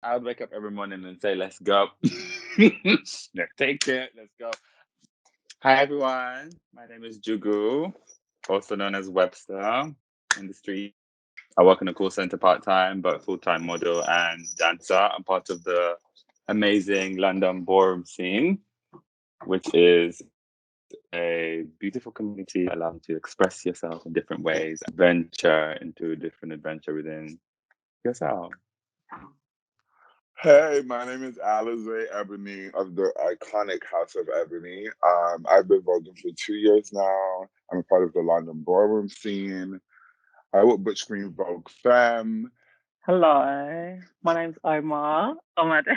I would wake up every morning and say, let's go. Let's take it. Let's go. Hi, everyone. My name is Jugu, also known as Webster in the street. I work in a call center part time, but full time model and dancer. I'm part of the amazing London ballroom scene, which is a beautiful community that allows you to express yourself in different ways and venture into a different adventure within yourself. Hey, my name is Alize Ebony of the iconic House of Ebony. I've been voguing for 2 years now. I'm a part of the London ballroom scene. I work Butch Green Vogue Femme. Hello, my name's Omar. Oh my days.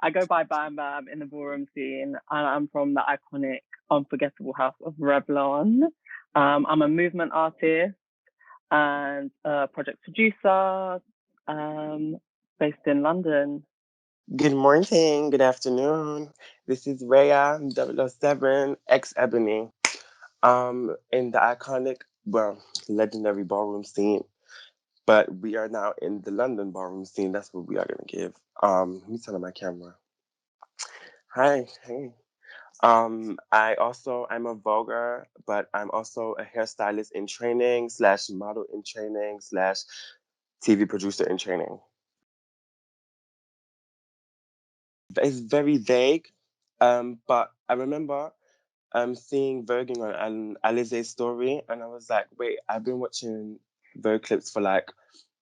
I go by Bam Bam in the ballroom scene, and I'm from the iconic, unforgettable house of Revlon. I'm a movement artist and a project producer, um, based in London. Good morning, good afternoon. This is Rhea 007 ex Ebony. In the iconic, legendary ballroom scene. But we are now in the London ballroom scene. That's what we are gonna give. Let me turn on my camera. Hi, hey. I'm a voguer, but I'm also a hairstylist in training slash model in training slash TV producer in training. It's very vague, but I remember seeing Voguing on Alize's story, and I was like, wait, I've been watching Vogue clips for like,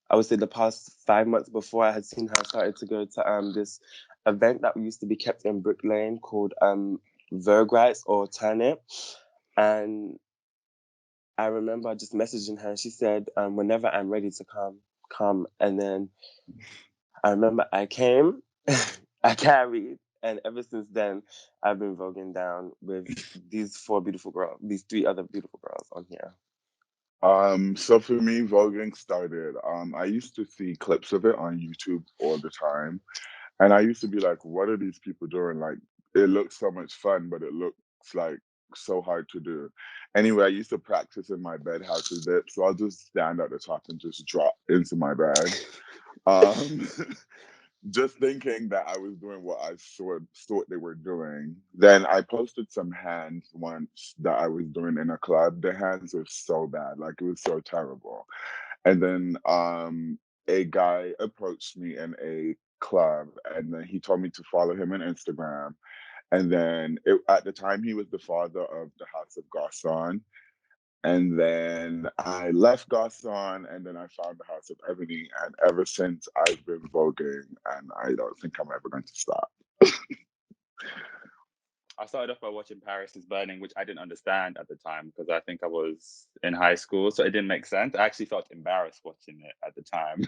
I would say the past 5 months before I had seen her started to go to this event that used to be kept in Brick Lane called Vogue Rights or Turn It. And I remember just messaging her, and she said, whenever I'm ready to come. And then I remember I came, I carried, and ever since then, I've been voguing down with these four beautiful girls, these three other beautiful girls on here. So for me, voguing started. I used to see clips of it on YouTube all the time. And I used to be like, what are these people doing? Like, it looks so much fun, but it looks like so hard to do. Anyway, I used to practice in my bed how to dip. So I'll just stand at the top and just drop into my bag. Um, just thinking that I was doing what I thought they were doing. Then I posted some hands once that I was doing in a club. The hands were so bad, like it was so terrible. And then a guy approached me in a club, and then he told me to follow him on Instagram. And then at the time, he was the father of the House of Garcon. And then I left Garcon, and then I found the House of Ebony. And ever since, I've been voguing, and I don't think I'm ever going to stop. I started off by watching Paris is Burning, which I didn't understand at the time because I think I was in high school, so it didn't make sense. I actually felt embarrassed watching it at the time.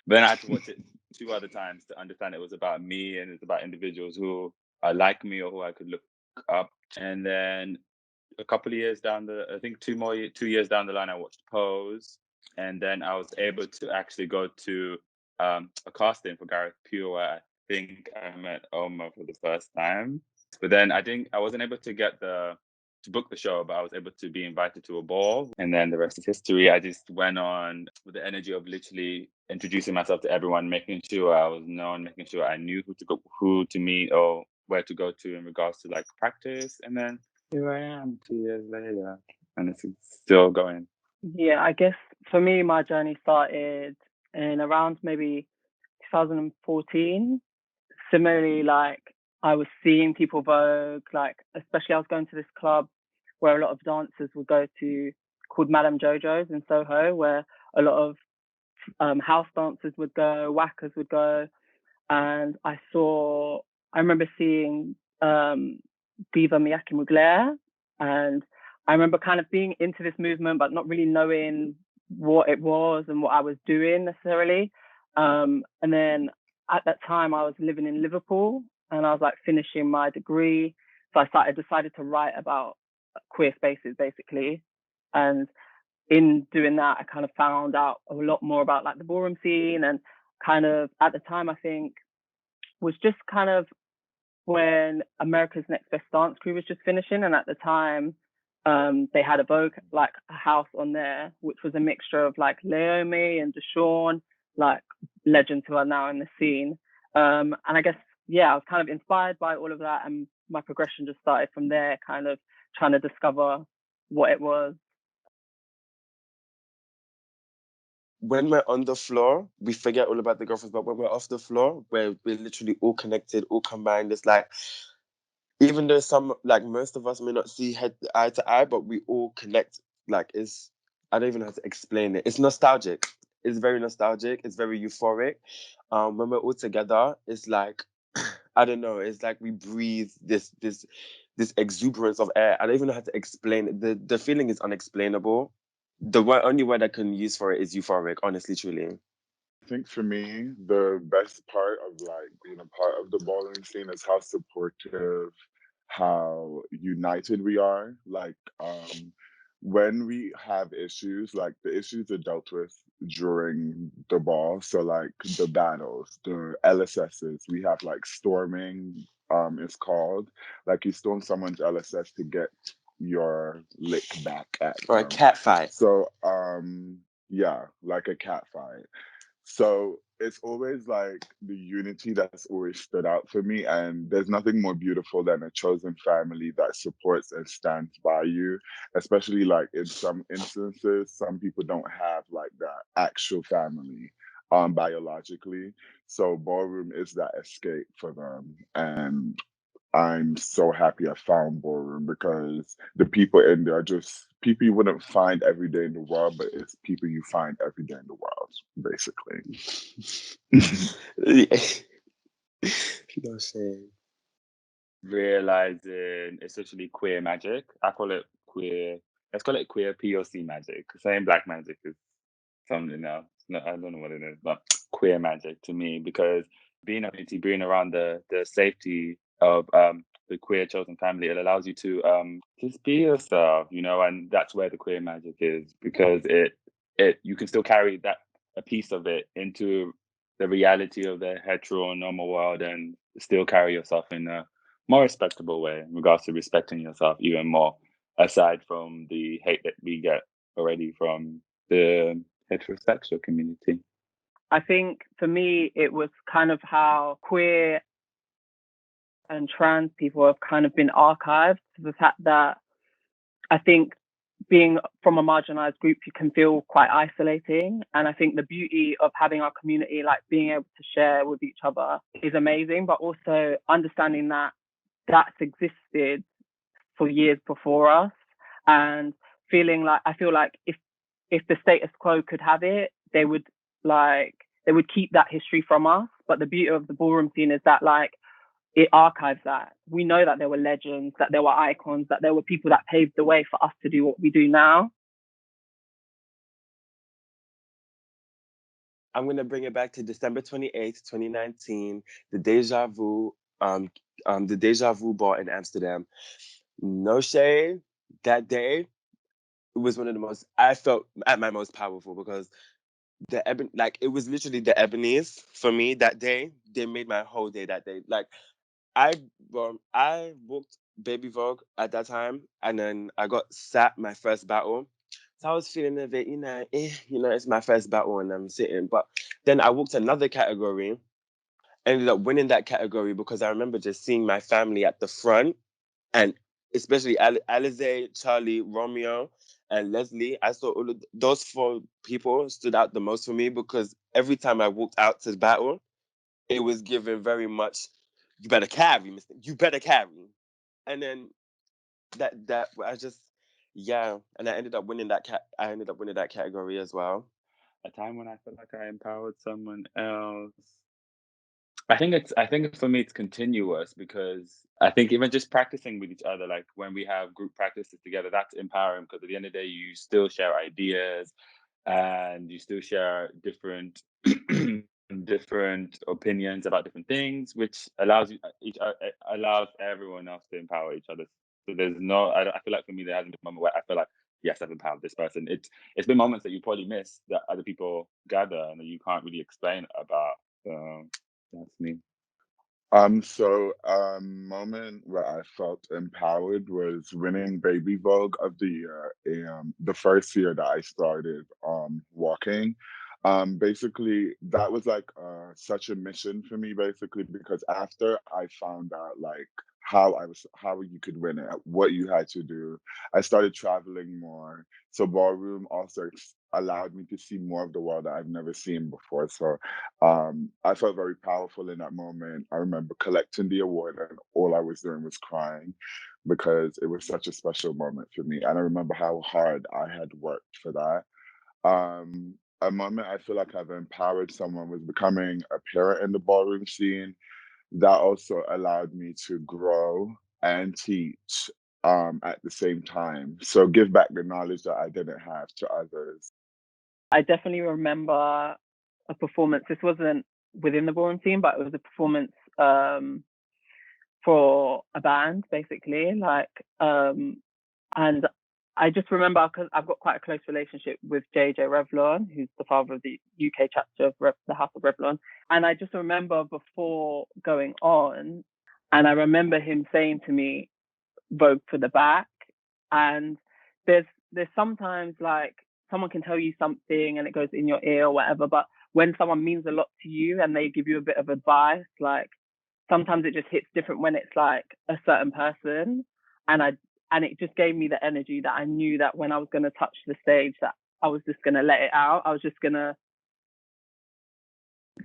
Then I had to watch it two other times to understand it was about me and it's about individuals who are like me or who I could look up. And then a couple of years down I think 2 years down the line, I watched Pose, and then I was able to actually go to a casting for Gareth Pure, where I think I met Oma for the first time. But then I wasn't able to get to book the show, but I was able to be invited to a ball, and then the rest is history. I just went on with the energy of literally introducing myself to everyone, making sure I was known, making sure I knew who to meet, or where to go to in regards to like practice, and then here I am 2 years later, and it's still going. Yeah, I guess for me, my journey started in around maybe 2014. Similarly, like I was seeing people vogue, like especially I was going to this club where a lot of dancers would go to called Madame Jojo's in Soho, where a lot of house dancers would go, whackers would go, and I remember seeing Diva Miyake Mugler, and I remember kind of being into this movement, but not really knowing what it was and what I was doing necessarily. And then at that time, I was living in Liverpool, and I was like finishing my degree, so decided to write about queer spaces basically, and in doing that, I kind of found out a lot more about like the ballroom scene, and kind of at the time, I think was just kind of when America's Next Best Dance Crew was just finishing, and at the time, they had a Vogue like a house on there, which was a mixture of like Leomi and Deshawn, like legends who are now in the scene. And I guess, yeah, I was kind of inspired by all of that, and my progression just started from there, kind of trying to discover what it was. When we're on the floor, we forget all about the girlfriends, but when we're off the floor, we're literally all connected, all combined. It's like, even though some, like most of us may not see head eye to eye, but we all connect. Like, it's, I don't even know how to explain it. It's nostalgic. It's very nostalgic. It's very euphoric. When we're all together, it's like, I don't know. It's like we breathe this exuberance of air. I don't even know how to explain it. The feeling is unexplainable. Only word I can use for it is euphoric. Honestly, truly. I think for me, the best part of like being a part of the ballroom scene is how supportive, how united we are. Like, when we have issues, like the issues are dealt with during the ball. So like the battles, the LSSs, we have like storming, it's called. Like you storm someone's LSS to get your lick back at Or a them. cat fight. So yeah, like a cat fight. So it's always like the unity that's always stood out for me. And there's nothing more beautiful than a chosen family that supports and stands by you, especially like in some instances, some people don't have like that actual family biologically. So ballroom is that escape for them. And I'm so happy I found ballroom because the people in there are just people you wouldn't find every day in the world, but it's people you find every day in the world, basically. No shame. Realizing it's literally queer magic. I call it queer. Let's call it queer POC magic. Saying black magic is something else. No, I don't know what it is, but queer magic to me, because being a community, being around the safety of the queer chosen family, it allows you to just be yourself, you know, and that's where the queer magic is, because it you can still carry that a piece of it into the reality of the heteronormal world and still carry yourself in a more respectable way in regards to respecting yourself even more, aside from the hate that we get already from the heterosexual community. I think for me, it was kind of how queer and trans people have kind of been archived. The fact that I think being from a marginalized group, you can feel quite isolating. And I think the beauty of having our community, like being able to share with each other, is amazing, but also understanding that that's existed for years before us, and feeling like, I feel like if the status quo could have it, they would keep that history from us. But the beauty of the ballroom scene is that like it archives that. We know that there were legends, that there were icons, that there were people that paved the way for us to do what we do now. I'm gonna bring it back to December 28th, 2019, the the Deja Vu ball in Amsterdam. No shade. That day, it was one of the most, I felt at my most powerful, because it was literally the ebonies for me that day. They made my whole day that day. Like, I I booked Baby Vogue at that time, and then I got sat my first battle. So I was feeling a bit, it's my first battle and I'm sitting. But then I booked another category, ended up winning that category because I remember just seeing my family at the front, and especially Alize, Charlie, Romeo, and Leslie. I saw all of those four people stood out the most for me, because every time I walked out to the battle, it was given very much, you better carry, mister. You better carry. And then that I just, yeah, and I ended up winning I ended up winning that category as well. A time when I felt like I empowered someone else. I think for me it's continuous, because I think even just practicing with each other, like when we have group practices together, that's empowering, because at the end of the day you still share ideas and you still share different different opinions about different things, which allows allows everyone else to empower each other. So there's no, I feel like for me there hasn't been a moment where I feel like, yes, I've empowered this person. It's been moments that you probably miss that other people gather and that you can't really explain about. So that's me. Moment where I felt empowered was winning Baby Vogue of the year, the first year that I started walking. Basically, that was like such a mission for me, basically, because after I found out like how you could win it, what you had to do, I started traveling more. So ballroom also allowed me to see more of the world that I've never seen before. So I felt very powerful in that moment. I remember collecting the award, and all I was doing was crying because it was such a special moment for me. And I remember how hard I had worked for that. A moment I feel like I've empowered someone was becoming a parent in the ballroom scene. That also allowed me to grow and teach at the same time. So give back the knowledge that I didn't have to others. I definitely remember a performance. This wasn't within the ballroom scene, but it was a performance for a band, basically. And I just remember because I've got quite a close relationship with JJ Revlon, who's the father of the UK chapter of the House of Revlon. And I just remember before going on, and I remember him saying to me, "Vogue for the back." And there's sometimes like someone can tell you something and it goes in your ear or whatever, but when someone means a lot to you and they give you a bit of advice, like sometimes it just hits different when it's like a certain person. And I and it just gave me the energy that I knew that when I was gonna touch the stage that I was just gonna let it out. I was just gonna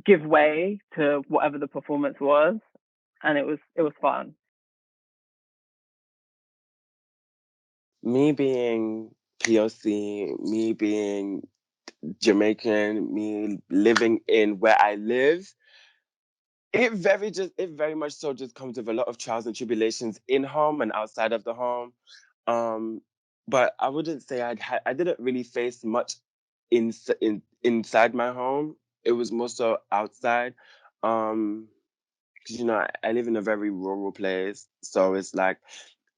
give way to whatever the performance was. And it was fun. Me being POC, me being Jamaican, me living in where I live, it very much so just comes with a lot of trials and tribulations in home and outside of the home. Um, but I wouldn't say I didn't really face much inside my home. It was more so outside. 'Cause, I live in a very rural place, so it's like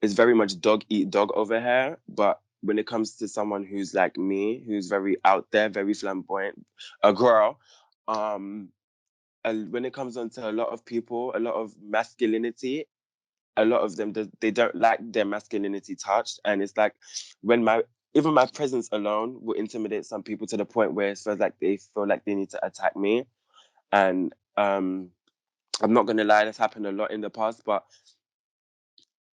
it's very much dog eat dog over here. But when it comes to someone who's like me, who's very out there, very flamboyant, a girl, um, and when it comes on to a lot of people, a lot of masculinity, a lot of them they don't like their masculinity touched, and it's like when my even my presence alone will intimidate some people to the point where it feels like they feel like they need to attack me. And I'm not gonna lie, that's happened a lot in the past, but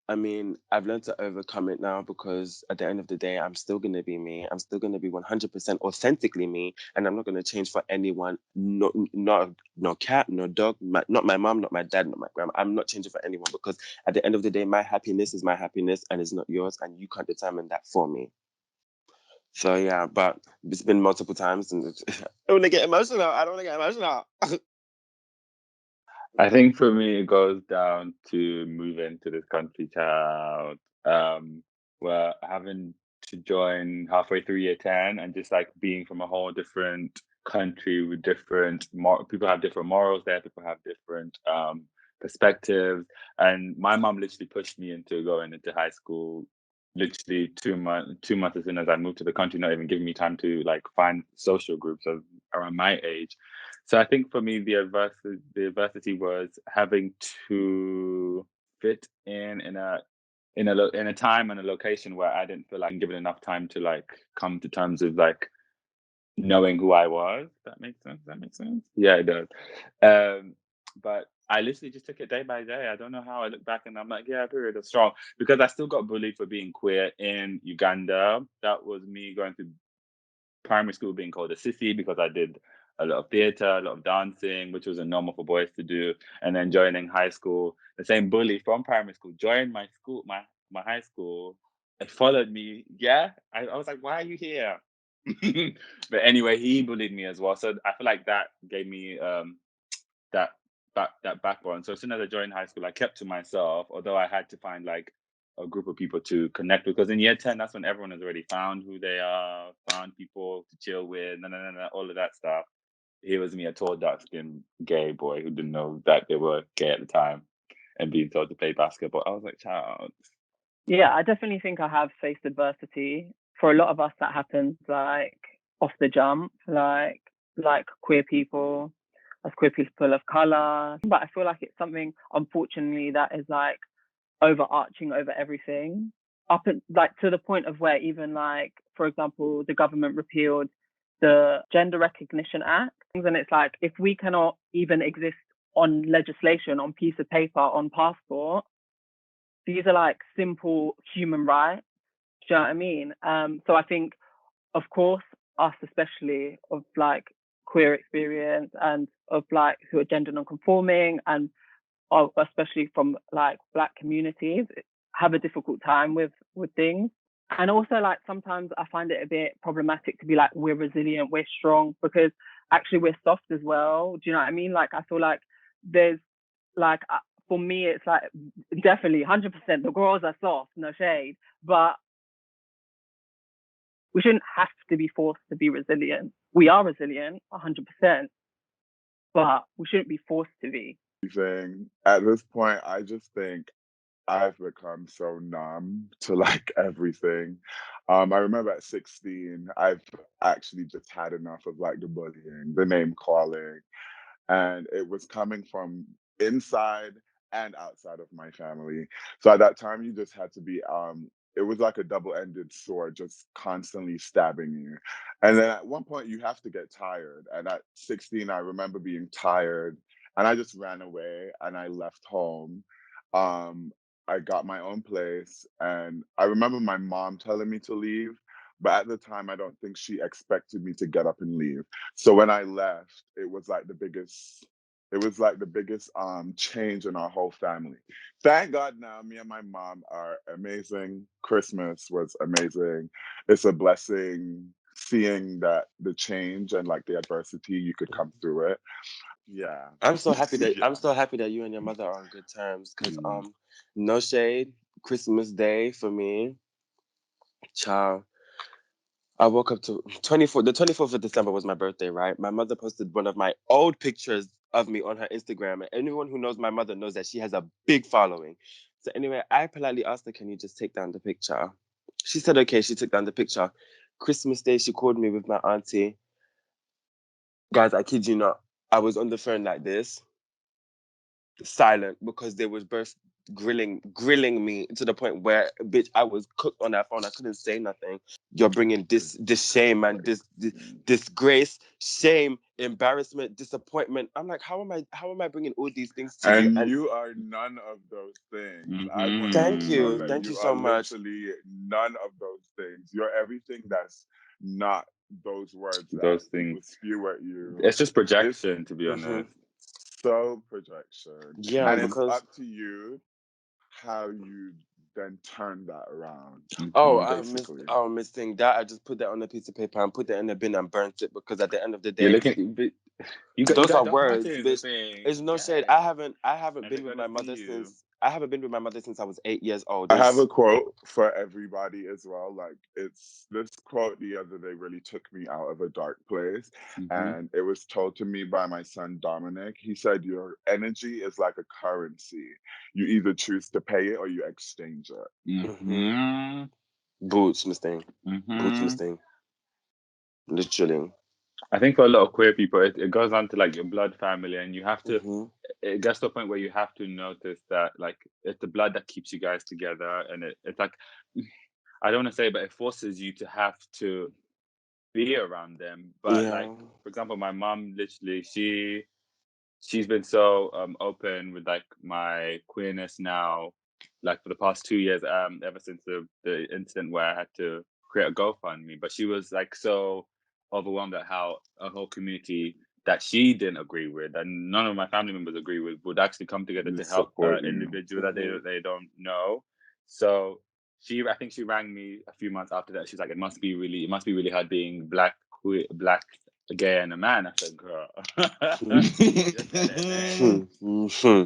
I mean, I've learned to overcome it now because at the end of the day, I'm still going to be me. I'm still going to be 100% authentically me. And I'm not going to change for anyone. No cat, no dog, not my mom, not my dad, not my grandma. I'm not changing for anyone because at the end of the day, my happiness is my happiness and it's not yours. And you can't determine that for me. So yeah, but it's been multiple times and I want to get emotional. I don't want to get emotional. I think for me, it goes down to moving to this country town, where having to join halfway through year 10 and just like being from a whole different country with different people have different morals there, people have different perspectives. And my mom literally pushed me into going into high school literally 2 months as soon as I moved to the country, not even giving me time to like find social groups of around my age. So I think for me, the adversity was having to fit in a time and a location where I didn't feel like given enough time to like come to terms with like knowing who I was. That makes sense. That makes sense. Yeah, it does. But I literally just took it day by day. I don't know how I look back and I'm like, yeah, period, of strong because I still got bullied for being queer in Uganda. That was me going through primary school being called a sissy because I did a lot of theater, a lot of dancing, which wasn't normal for boys to do. And then joining high school, the same bully from primary school joined my school, my high school, and followed me. Yeah, I was like, why are you here? But anyway, he bullied me as well. So I feel like that gave me that that backbone. So as soon as I joined high school, I kept to myself, although I had to find like a group of people to connect with. Because in year 10, that's when everyone has already found who they are, found people to chill with, all of that stuff. Here was me, a tall, dark skinned gay boy who didn't know that they were gay at the time and being told to play basketball. I was like, child. Yeah, I definitely think I have faced adversity. For a lot of us, that happens like off the jump, like queer people, as queer people of color. But I feel like it's something, unfortunately, that is like overarching over everything, up and like to the point of where even like, for example, the government repealed the Gender Recognition Act. And it's like, if we cannot even exist on legislation, on piece of paper, on passport, these are like simple human rights. Do you know what I mean? So I think, of course, us especially of like queer experience and of like who are gender non-conforming and especially from like Black communities have a difficult time with things. And also like sometimes I find it a bit problematic to be like, we're resilient, we're strong, because actually we're soft as well. Do you know what I mean? Like I feel like there's like for me it's like definitely 100% the girls are soft, no shade, but we shouldn't have to be forced to be resilient. We are resilient 100%, but we shouldn't be forced to be. At this point, I just think I've become so numb to like everything. I remember at 16, I've actually just had enough of like the bullying, the name calling, and it was coming from inside and outside of my family. So at that time, you just had to be it was like a double-ended sword just constantly stabbing you. And then at one point you have to get tired. And at 16, I remember being tired and I just ran away and I left home. Um, I got my own place and I remember my mom telling me to leave, but at the time I don't think she expected me to get up and leave. So when I left, it was like the biggest change in our whole family. Thank God now me and my mom are amazing. Christmas was amazing. It's a blessing seeing that the change and like the adversity you could come through it. Yeah. I'm so happy that Yeah. you and your mother are on good terms. Cause Mm. no shade, Christmas Day for me, child. I woke up to the 24th of December was my birthday, right? My mother posted one of my old pictures of me on her Instagram. And anyone who knows my mother knows that she has a big following. So anyway, I politely asked her, can you just take down the picture? She said, okay, she took down the picture. Christmas Day, she called me with my auntie. Guys, I kid you not. I was on the phone like this, silent, because they was both grilling me to the point where, bitch, I was cooked on that phone. I couldn't say nothing. You're bringing this shame and this disgrace, shame, embarrassment, disappointment. I'm like, how am I bringing all these things to you? And And you are none of those things. I want you thank to know Mm-hmm. you, that thank you you are so much. literally none of those things. You're everything that's not those words that Those people things. spew at you. It's just It's projection, to be Hmm. honest. so projection. Yeah, And it's Mm-hmm. because up to you how you then turn that around, oh, Mm-hmm. basically. I was missing that. I just put that on a piece of paper and put it in the bin and burnt it because at the end of the You're day, looking. You those are got Doc words, Martens. The bitch. thing. It's no shade. Yeah. I haven't And they're been with gonna my see mother you. since I was 8 years old. I have There's a quote for everybody as well. Like, it's this quote the other day really took me out of a dark place. Mm-hmm. And it was told to me by my son Dominic. He said, your energy is like a currency. You either choose to pay it or you exchange it. mhm, Mm-hmm. boots, Miss Thing. Boots, Miss Mm-hmm. Thing. Literally. I think for a lot of queer people, it goes on to like your blood family, and you have to. Hmm. It gets to a point where you have to notice that like it's the blood that keeps you guys together, and it's like I don't want to say, but it forces you to have to be around them. But like Yeah. for example, my mom literally she's been so open with like my queerness now, like for the past 2 years, ever since the incident where I had to create a GoFundMe. But she was like so overwhelmed at how a whole community that she didn't agree with and none of my family members agree with would actually come together to Just help support an you. individual that Hmm. they don't know. So I think she rang me a few months after that. She's like, it must be really hard being black, queer, black, gay, and a man. I said, girl, you're telling it. Hmm.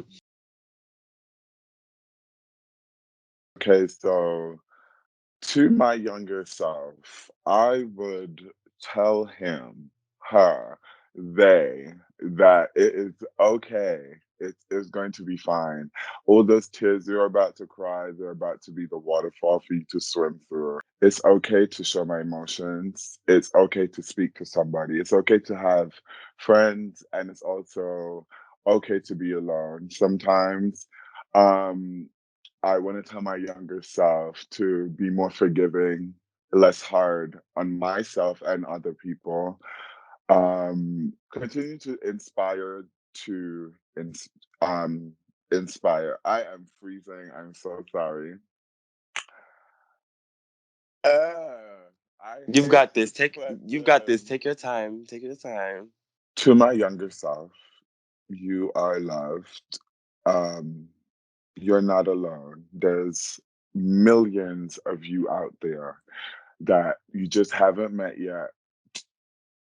Okay, so to my younger self, I would tell him, her, they, that it is okay. It is going to be fine. All those tears you're about to cry, they're about to be the waterfall for you to swim through. It's okay to show my emotions. It's okay to speak to somebody. It's okay to have friends, and it's also okay to be alone. Sometimes, um, I want to tell my younger self to be more forgiving, less hard on myself and other people. Continue to inspire to inspire. I am freezing. I'm so sorry. I You've hate got this. this You've got this. question. Take your time. Take your time. To my younger self, you are loved. Um, you're not alone. There's millions of you out there that you just haven't met yet.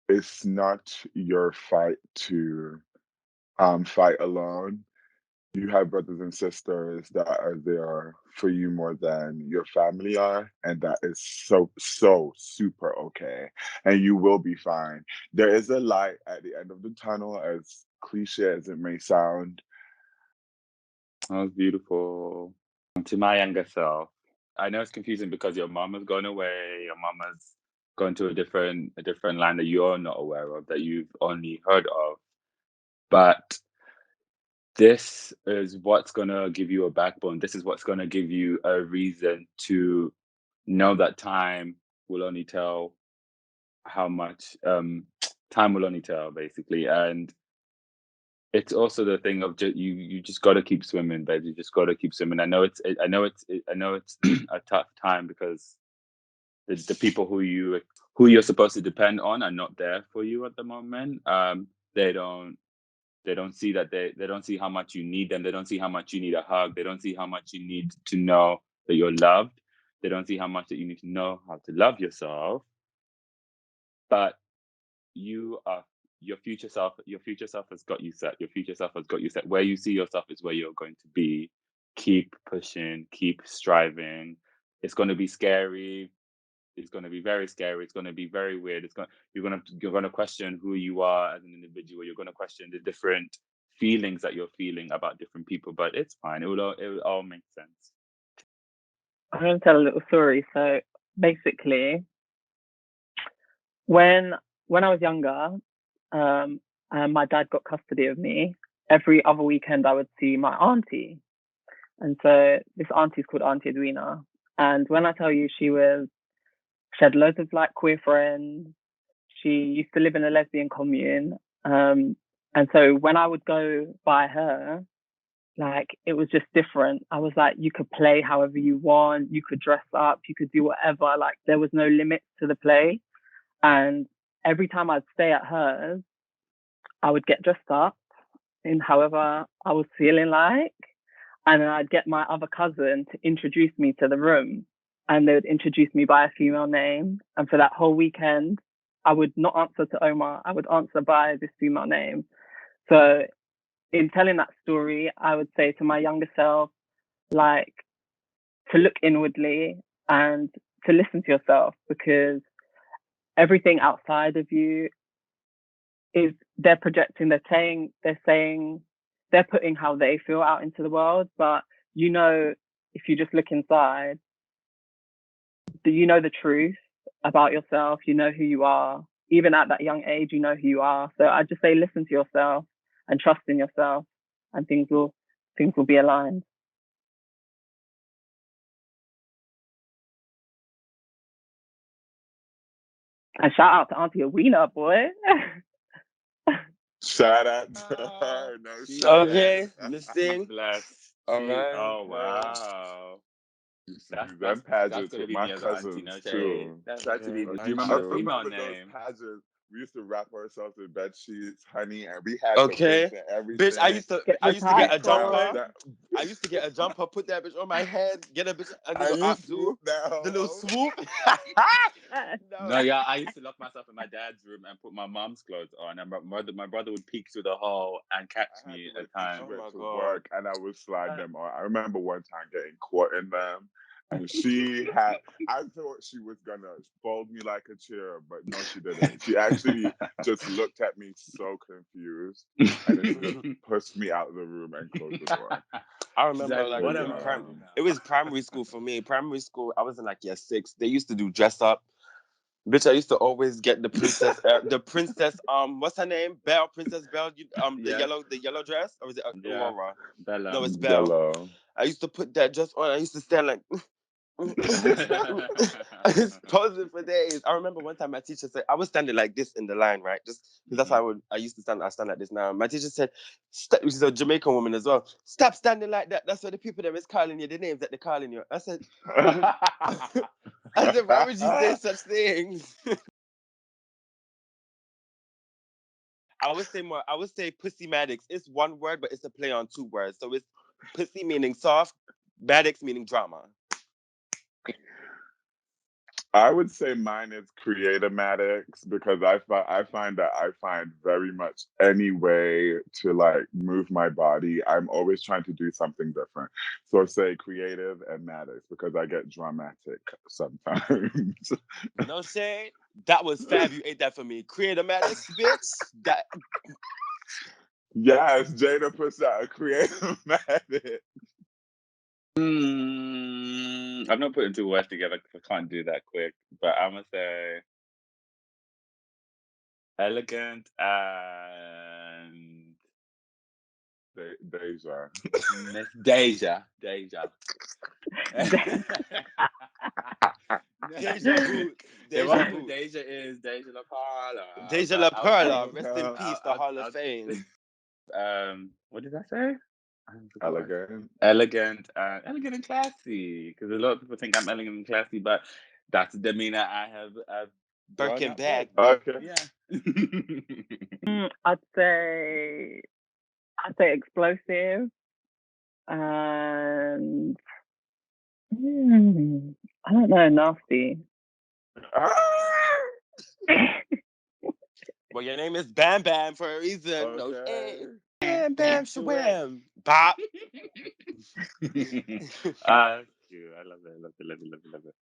It's not your fight to fight alone. You have brothers and sisters that are there for you more than your family are, and that is so super okay. And you will be fine. There is a light at the end of the tunnel, as cliche as it may sound. That was beautiful. To my younger self, I know it's confusing because your mom has gone away, your mom has gone to a different land that you're not aware of, that you've only heard of. But this is what's gonna give you a backbone. This is what's gonna give you a reason to know that will only tell how much time will only tell, basically. And it's also the thing of you just got to keep swimming, babe. You just got to keep swimming. I know it's a tough time because the people who you're supposed to depend on are not there for you at the moment. They don't see that they don't see how much you need them. They don't see how much you need a hug. They don't see how much you need to know that you're loved. They don't see how much that you need to know how to love yourself. But you are your future self has got you set. Your future self has got you set. Where you see yourself is where you're going to be. Keep pushing, keep striving. It's going to be scary. It's going to be very scary. It's going to be very weird. You're going to question who you are as an individual. You're going to question the different feelings that you're feeling about different people, but it's fine. It will all make sense. I'm going to tell a little story. So basically, when I was younger, and my dad got custody of me, every other weekend I would see my auntie. And so this auntie is called Auntie Edwina. And when I tell you she had loads of like queer friends. She used to live in a lesbian commune. And so when I would go by her, like it was just different. I was like, you could play however you want, you could dress up, you could do whatever. Like there was no limits to the play. And every time I'd stay at hers, I would get dressed up in however I was feeling like. And then I'd get my other cousin to introduce me to the room. And they would introduce me by a female name. And for that whole weekend, I would not answer to Omar. I would answer by this female name. So in telling that story, I would say to my younger self, like, to look inwardly and to listen to yourself, because everything outside of you is they're projecting, they're saying, they're putting how they feel out into the world. But if you just look inside, you know the truth about yourself, you know who you are. Even at that young age, you know who you are. So I just say listen to yourself and trust in yourself, and things will be aligned. And shout out to Auntie Awena, boy. Shout out to Ah, her. No she's shade. blessed. Okay, She's listen. blessed. All right. Oh wow. Used to That's do that's them that's pageants gonna with be my me as an auntie, no cousins shade. too. That's actually. Okay. Do Like, you Got remember I the you. female remember those name? pageants. We used to wrap ourselves in bed sheets, honey, and we had the wigs Okay. and Bitch, I everything. used to Get I the used to get We tights a found on. jumper. that, I used to get a jumper, put that bitch on my head, get a bitch a little and you updo, swoop that the hoe little over. swoop. No. No, yeah, I used to lock myself in my dad's room and put my mom's clothes on, and my brother would peek through the hole and catch I had me to wear at pizza Oh times. bread my to god. work, and I would slide them on. I remember one time getting caught in them, and she had. I thought she was gonna fold me like a chair, but no, she didn't. She actually just looked at me so confused, and then just pushed me out of the room and closed the door. I She's remember like, like But "What am in I yeah, wearing it was primary school for me. Primary school, I was in like year 6. They used to do dress up. Bitch, I used to always get the princess, what's her name? Belle, Princess Belle, Yeah, the yellow dress, or was it yeah, Aurora? No, Bella. it's Belle. yellow. I used to put that dress on. I used to stand like, I was posing for days. I remember one time my teacher said, I was standing like this in the line, right? Just because that's how I used to stand. I stand like this now. My teacher said, she's a Jamaican woman as well. Stop standing like that. That's what the people that is calling you, the names that they're calling you. I said, I said, why would you say such things? I would say pussy maddox. It's one word, but it's a play on two words. So it's pussy meaning soft, maddox meaning drama. I would say mine is creatomatics because I find that I find very much any way to like move my body. I'm always trying to do something different. So I say creative and maddox because I get dramatic sometimes. No shade. That was fab. You ate that for me. Creatomatics, bitch. That Yes, Jada puts out a creatomatics. I'm not putting two words together because I can't do that quick. But I'm gonna say elegant and Deja. Miss Deja. Deja. deja vu. If Deja I know vu. Deja is Deja La Parla, Deja La but I'll take Perla. Rest in peace, the Hall of I'll Fame. what did I say? I forgot what I said. Elegant. Elegant and classy. Because a lot of people think I'm elegant and classy, but that's the demeanor I've grown Birkin up with. bag. Okay. Yeah. I'd say explosive and I don't know, nasty. Well, your name is Bam Bam for a reason. No shade. Okay. Bam Bam Shawam. Bop. Cute. I love it. Love it. Love it. Love it. Love it.